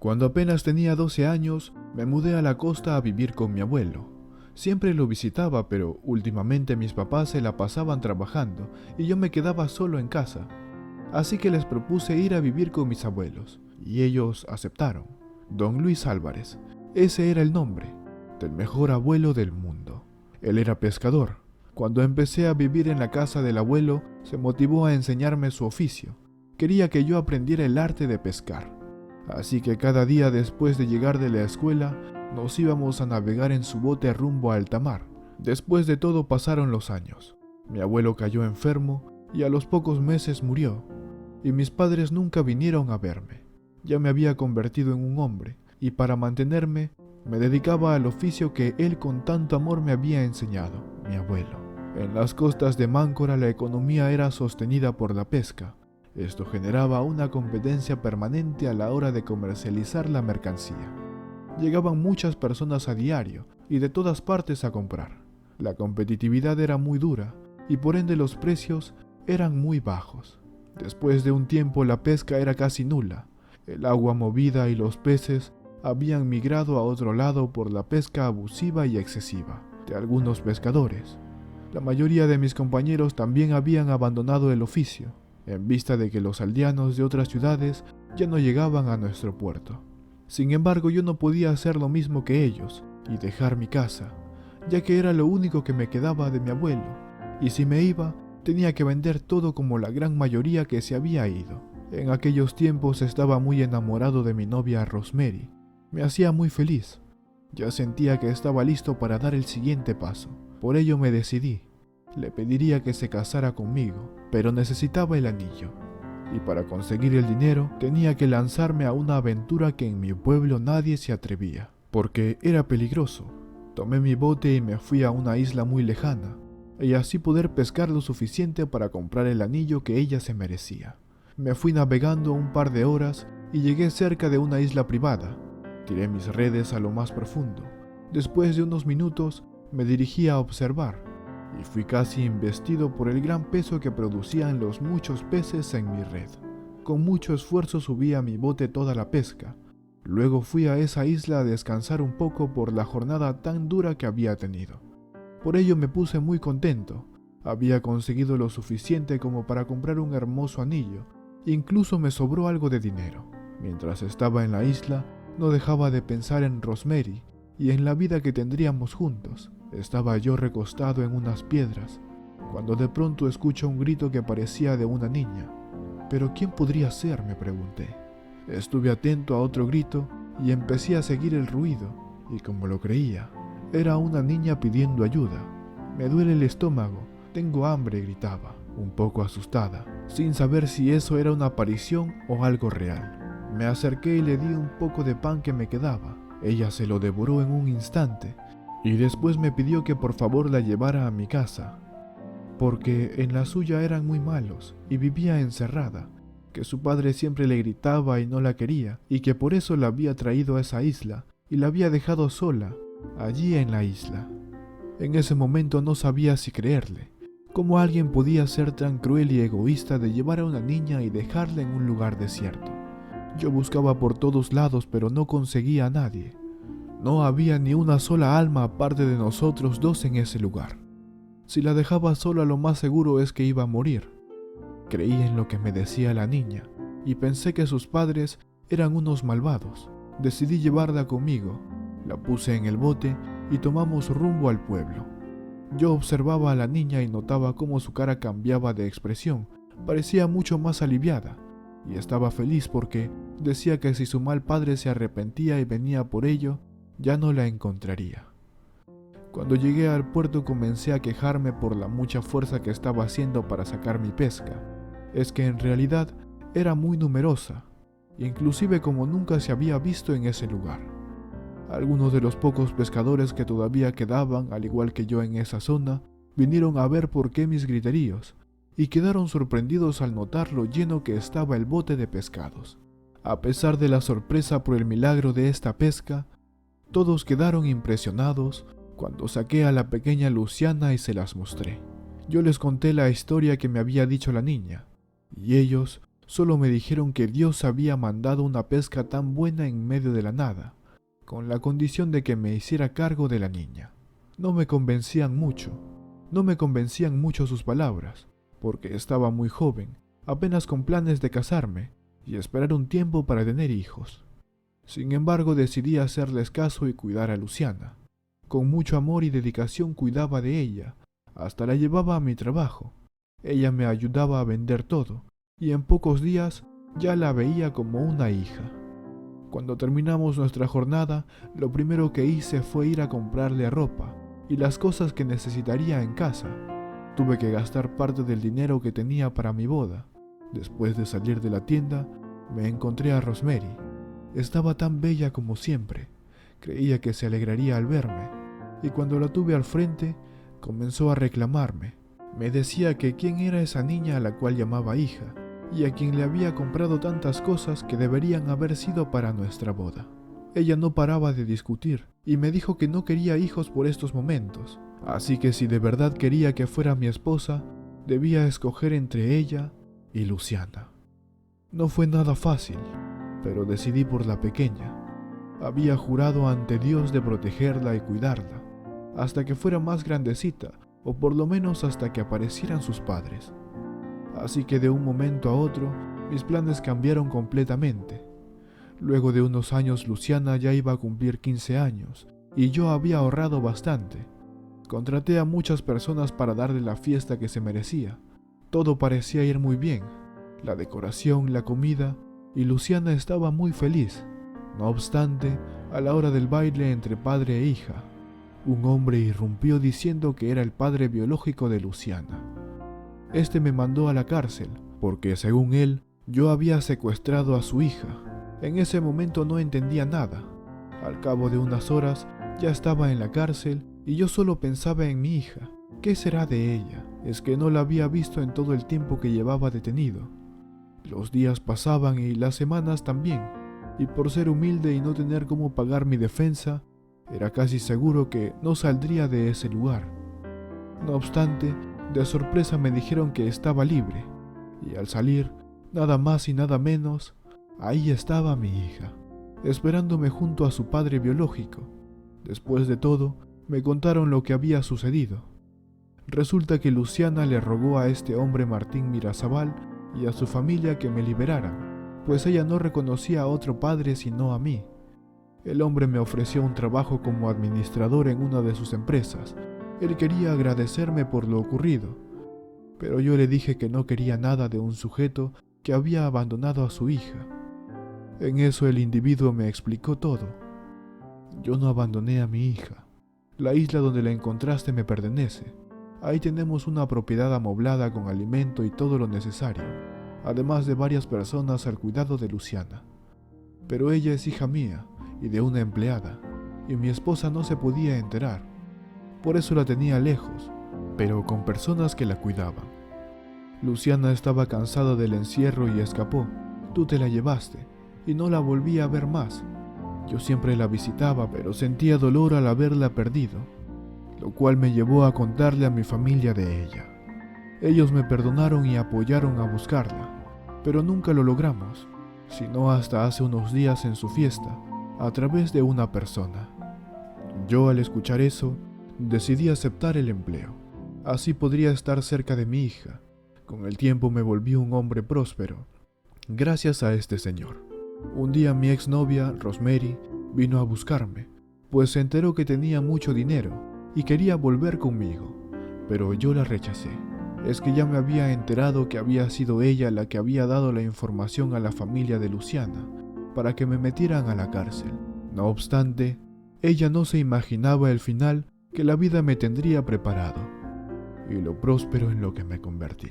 Cuando apenas tenía 12 años, me mudé a la costa a vivir con mi abuelo. Siempre lo visitaba, pero últimamente mis papás se la pasaban trabajando y yo me quedaba solo en casa. Así que les propuse ir a vivir con mis abuelos, y ellos aceptaron. Don Luis Álvarez, ese era el nombre, del mejor abuelo del mundo. Él era pescador. Cuando empecé a vivir en la casa del abuelo, se motivó a enseñarme su oficio. Quería que yo aprendiera el arte de pescar. Así que cada día después de llegar de la escuela, nos íbamos a navegar en su bote rumbo a alta mar. Después de todo pasaron los años. Mi abuelo cayó enfermo y a los pocos meses murió. Y mis padres nunca vinieron a verme. Ya me había convertido en un hombre, y para mantenerme, me dedicaba al oficio que él con tanto amor me había enseñado, mi abuelo. En las costas de Máncora la economía era sostenida por la pesca. Esto generaba una competencia permanente a la hora de comercializar la mercancía. Llegaban muchas personas a diario y de todas partes a comprar. La competitividad era muy dura y por ende los precios eran muy bajos. Después de un tiempo la pesca era casi nula. El agua movida y los peces habían migrado a otro lado por la pesca abusiva y excesiva de algunos pescadores. La mayoría de mis compañeros también habían abandonado el oficio, en vista de que los aldeanos de otras ciudades ya no llegaban a nuestro puerto. Sin embargo, yo no podía hacer lo mismo que ellos y dejar mi casa, ya que era lo único que me quedaba de mi abuelo, y si me iba, tenía que vender todo como la gran mayoría que se había ido. En aquellos tiempos estaba muy enamorado de mi novia Rosemary. Me hacía muy feliz. Ya sentía que estaba listo para dar el siguiente paso. Por ello me decidí. Le pediría que se casara conmigo, pero necesitaba el anillo. Y para conseguir el dinero tenía que lanzarme a una aventura que en mi pueblo nadie se atrevía, porque era peligroso. Tomé mi bote y me fui a una isla muy lejana, y así poder pescar lo suficiente para comprar el anillo que ella se merecía. Me fui navegando un par de horas y llegué cerca de una isla privada. Tiré mis redes a lo más profundo. Después de unos minutos me dirigí a observar, y fui casi embestido por el gran peso que producían los muchos peces en mi red. Con mucho esfuerzo subí a mi bote toda la pesca. Luego fui a esa isla a descansar un poco por la jornada tan dura que había tenido. Por ello me puse muy contento. Había conseguido lo suficiente como para comprar un hermoso anillo. Incluso me sobró algo de dinero. Mientras estaba en la isla, no dejaba de pensar en Rosemary y en la vida que tendríamos juntos. Estaba yo recostado en unas piedras, cuando de pronto escucho un grito que parecía de una niña. ¿Pero quién podría ser?, me pregunté. Estuve atento a otro grito y empecé a seguir el ruido, y como lo creía, era una niña pidiendo ayuda. Me duele el estómago, tengo hambre, gritaba, un poco asustada, sin saber si eso era una aparición o algo real. Me acerqué y le di un poco de pan que me quedaba. Ella se lo devoró en un instante, y después me pidió que por favor la llevara a mi casa, porque en la suya eran muy malos y vivía encerrada, que su padre siempre le gritaba y no la quería, y que por eso la había traído a esa isla y la había dejado sola, allí en la isla. En ese momento no sabía si creerle. ¿Cómo alguien podía ser tan cruel y egoísta de llevar a una niña y dejarla en un lugar desierto? Yo buscaba por todos lados, pero no conseguía a nadie. No había ni una sola alma aparte de nosotros dos en ese lugar. Si la dejaba sola, lo más seguro es que iba a morir. Creí en lo que me decía la niña y pensé que sus padres eran unos malvados. Decidí llevarla conmigo. La puse en el bote y tomamos rumbo al pueblo. Yo observaba a la niña y notaba cómo su cara cambiaba de expresión. Parecía mucho más aliviada y estaba feliz porque decía que si su mal padre se arrepentía y venía por ello, ya no la encontraría. Cuando llegué al puerto comencé a quejarme por la mucha fuerza que estaba haciendo para sacar mi pesca. Es que en realidad era muy numerosa, inclusive como nunca se había visto en ese lugar. Algunos de los pocos pescadores que todavía quedaban, al igual que yo en esa zona, vinieron a ver por qué mis griteríos, y quedaron sorprendidos al notar lo lleno que estaba el bote de pescados. A pesar de la sorpresa por el milagro de esta pesca, todos quedaron impresionados cuando saqué a la pequeña Luciana y se las mostré. Yo les conté la historia que me había dicho la niña, y ellos Solo me dijeron que Dios había mandado una pesca tan buena en medio de la nada, con la condición de que me hiciera cargo de la niña. No me convencían mucho sus palabras, porque estaba muy joven, apenas con planes de casarme y esperar un tiempo para tener hijos. Sin embargo, decidí hacerles caso y cuidar a Luciana. Con mucho amor y dedicación cuidaba de ella, hasta la llevaba a mi trabajo. Ella me ayudaba a vender todo, y en pocos días ya la veía como una hija. Cuando terminamos nuestra jornada, lo primero que hice fue ir a comprarle ropa y las cosas que necesitaría en casa. Tuve que gastar parte del dinero que tenía para mi boda. Después de salir de la tienda, me encontré a Rosemary. Estaba tan bella como siempre. Creía que se alegraría al verme, y cuando la tuve al frente, comenzó a reclamarme. Me decía que quién era esa niña a la cual llamaba hija, y a quien le había comprado tantas cosas que deberían haber sido para nuestra boda. Ella no paraba de discutir, y me dijo que no quería hijos por estos momentos, así que si de verdad quería que fuera mi esposa, debía escoger entre ella y Luciana. No fue nada fácil, pero decidí por la pequeña. Había jurado ante Dios de protegerla y cuidarla, hasta que fuera más grandecita, o por lo menos hasta que aparecieran sus padres. Así que de un momento a otro, mis planes cambiaron completamente. Luego de unos años, Luciana ya iba a cumplir 15 años, y yo había ahorrado bastante. Contraté a muchas personas para darle la fiesta que se merecía. Todo parecía ir muy bien, la decoración, la comida, y Luciana estaba muy feliz. No obstante, a la hora del baile entre padre e hija, un hombre irrumpió diciendo que era el padre biológico de Luciana. Este me mandó a la cárcel, porque según él, yo había secuestrado a su hija. En ese momento no entendía nada. Al cabo de unas horas, ya estaba en la cárcel y yo solo pensaba en mi hija. ¿Qué será de ella? Es que no la había visto en todo el tiempo que llevaba detenido. Los días pasaban y las semanas también, y por ser humilde y no tener cómo pagar mi defensa, era casi seguro que no saldría de ese lugar. No obstante, de sorpresa me dijeron que estaba libre, y al salir, nada más y nada menos, ahí estaba mi hija, esperándome junto a su padre biológico. Después de todo, me contaron lo que había sucedido. Resulta que Luciana le rogó a este hombre Martín Mirazabal y a su familia que me liberaran, pues ella no reconocía a otro padre sino a mí. El hombre me ofreció un trabajo como administrador en una de sus empresas. Él quería agradecerme por lo ocurrido, pero yo le dije que no quería nada de un sujeto que había abandonado a su hija. En eso el individuo me explicó todo. Yo no abandoné a mi hija. La isla donde la encontraste me pertenece. Ahí tenemos una propiedad amoblada con alimento y todo lo necesario, además de varias personas al cuidado de Luciana. Pero ella es hija mía y de una empleada, y mi esposa no se podía enterar. Por eso la tenía lejos, pero con personas que la cuidaban. Luciana estaba cansada del encierro y escapó. Tú te la llevaste, y no la volví a ver más. Yo siempre la visitaba, pero sentía dolor al haberla perdido, lo cual me llevó a contarle a mi familia de ella. Ellos me perdonaron y apoyaron a buscarla, pero nunca lo logramos, sino hasta hace unos días en su fiesta, a través de una persona. Yo, al escuchar eso, decidí aceptar el empleo. Así podría estar cerca de mi hija. Con el tiempo me volví un hombre próspero, gracias a este señor. Un día mi exnovia, Rosemary, vino a buscarme, pues se enteró que tenía mucho dinero y quería volver conmigo, pero yo la rechacé. Es que ya me había enterado que había sido ella la que había dado la información a la familia de Luciana para que me metieran a la cárcel. No obstante, ella no se imaginaba el final que la vida me tendría preparado y lo próspero en lo que me convertí.